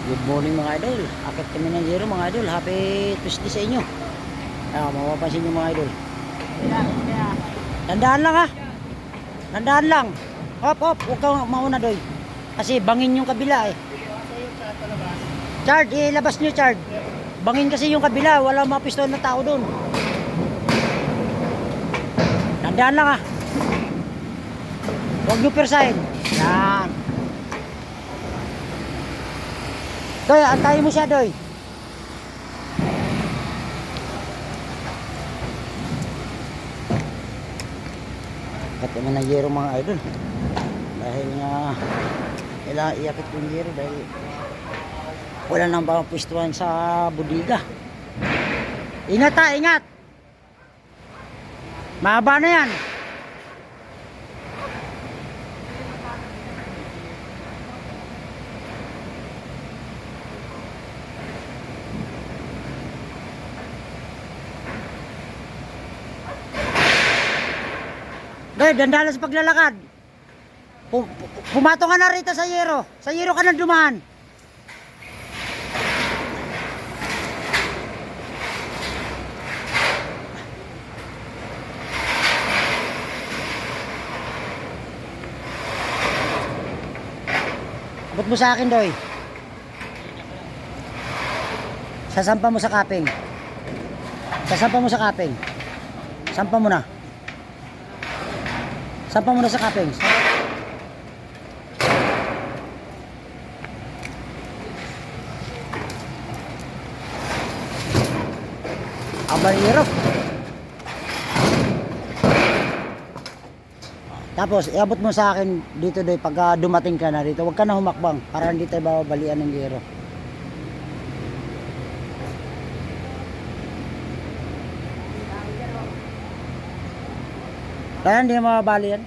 Good morning mga idol. Akit kami ng zero mga idol. Happy Tuesday sa inyo. Mapapansin nyo mga idol. Tandaan lang ha. Tandaan lang. Hop hop. Huwag kang mauna doy. Kasi bangin yung kabila eh. Chard, ilabas nyo Chard. Bangin kasi yung kabila. Wala mga pistol na tao doon. Tandaan lang ha. Huwag nyo persahin. Yan. Doy, antayin mo siya, Doy. Kat naman ng yero mga idol. Dahil nga kailangan iakit yung yero dahil wala nang bang pwestuhan sa budiga. Ingat ha, ingat. Mahaba na yan. Doy, dandalan sa paglalakad. Pumato ka na rito sa yero. Sa yero ka na dumaan. Abot mo sa akin, Doy. Sasampa mo sa kaping. Sasampa mo sa kaping. Sampa mo na. Sampa mo na sa kaping. Abaliro. Tapos iabot mo sa akin dito doy pag dumating ka na dito. Huwag ka na humakbang para hindi tayo babalian ng gero. Kaya hindi mababali yan.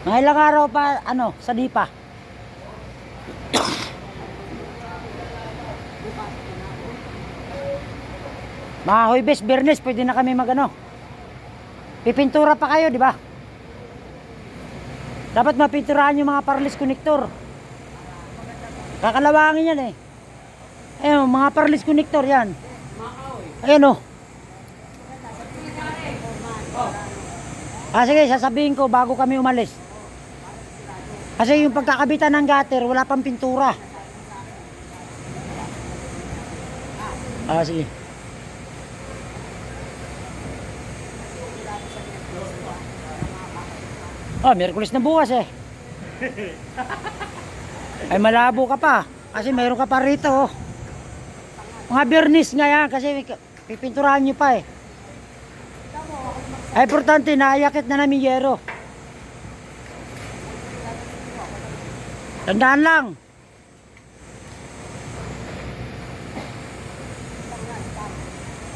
Mga ilang araw pa, sa DIPA. Mga Huwebes, Biyernes, pwede na kami pipintura pa kayo, di ba? Dapat mapinturahan yung mga parlis connector. Kakalawangin yan eh. Ayun, mga parlis connector yan. Ayun oh. Sige, sasabihin ko bago kami umalis. Kasi yung pagkakabitan ng gutter, wala pang pintura. Sige. Miyerkules na bukas eh. Ay malabo ka pa. Kasi mayroon ka pa rito oh. Mga Biyernes nga yan kasi pipinturahan nyo pa eh. Ay importante na ayakit na namin yero. Tandaan lang.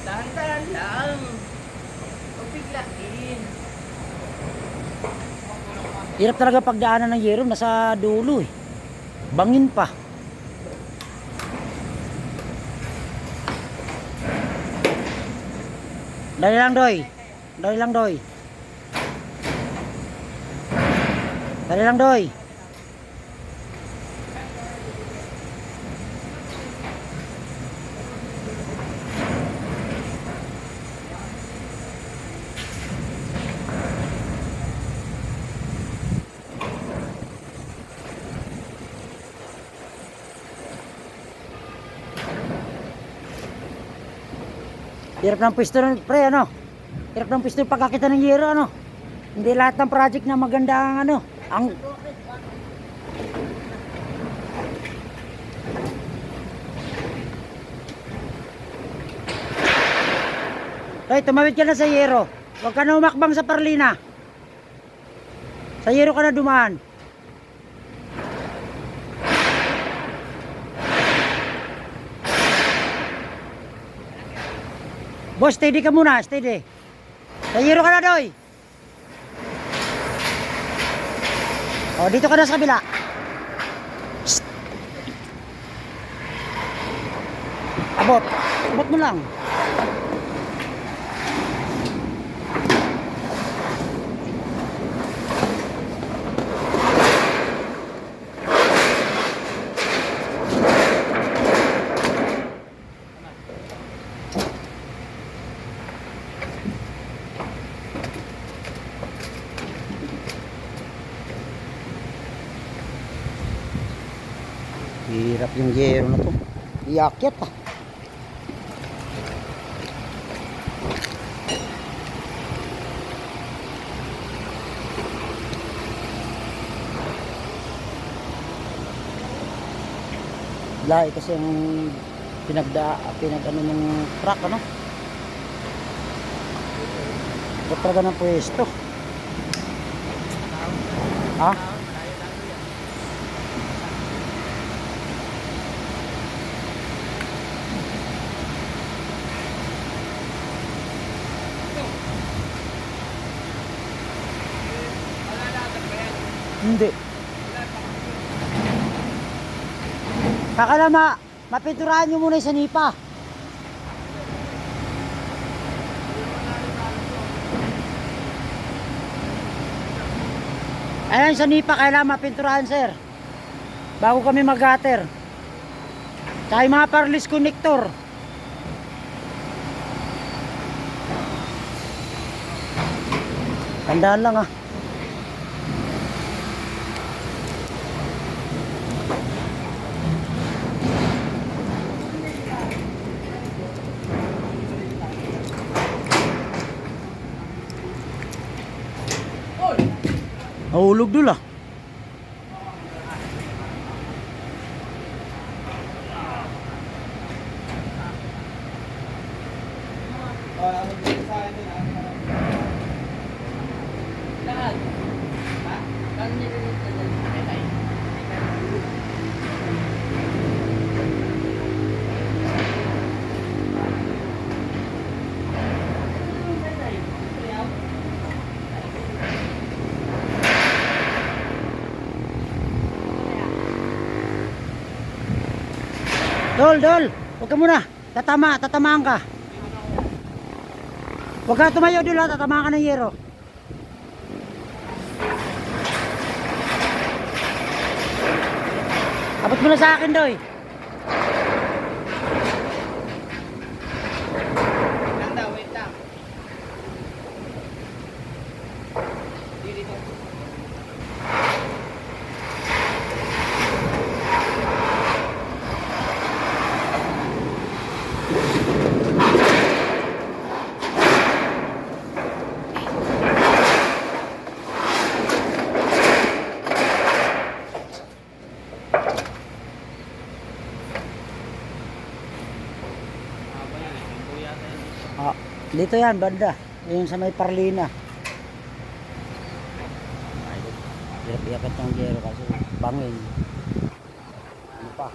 Dahan-dahan lang. Huwag biglain. Hirap talaga pagdaanan ng yero, nasa dulo eh. Bangin pa. Dali lang, Doy. Dali lang, Doy. Dali lang, Doy. Hirap ng pwesto ng pre, Hirap ng pwesto pagkakita ng yero, Hindi lahat ng project na maganda ang Ay, tumawid ka na sa yero. Huwag ka na umakbang sa parlina. Sa yero ka na dumaan. Boss, steady ka muna, steady. Sa hero ka na, Doy. O, dito ka na sa kabila. Shhh. Abot. Abot mo lang. Hirap yung yero na to. Iyakyat ah. Lahi kasi yung pinag ano ng truck ano. Ba't talaga ng pwesto? Ha? Hindi. Kakalama, mapinturahan nyo muna yung sanipa. Ayan yung sanipa, kailangan mapinturahan sir. Bago kami mag-gutter. Tsaka yung mga parlis connector. Tandaan lang ah. Nahulog dul ah. Lahat. Ha? Kanya din ito. Dol, dol. Huwag ka muna. Tatamaan ka. Huwag ka tumayo dul ha. Tatamaan ka ng yero. Abot mo na sa akin, Doy. Lang daw, wait lang. Dito. Ah, dito yan, banda. Yung sa may Parlina. Hirap iakat ng yero kasi bangin. Ano pa?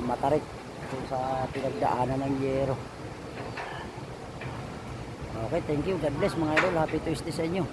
Matarik. Ito sa pinagdaanan ng yero. Okay, thank you. God bless mga idol. Happy Tuesday sa inyo.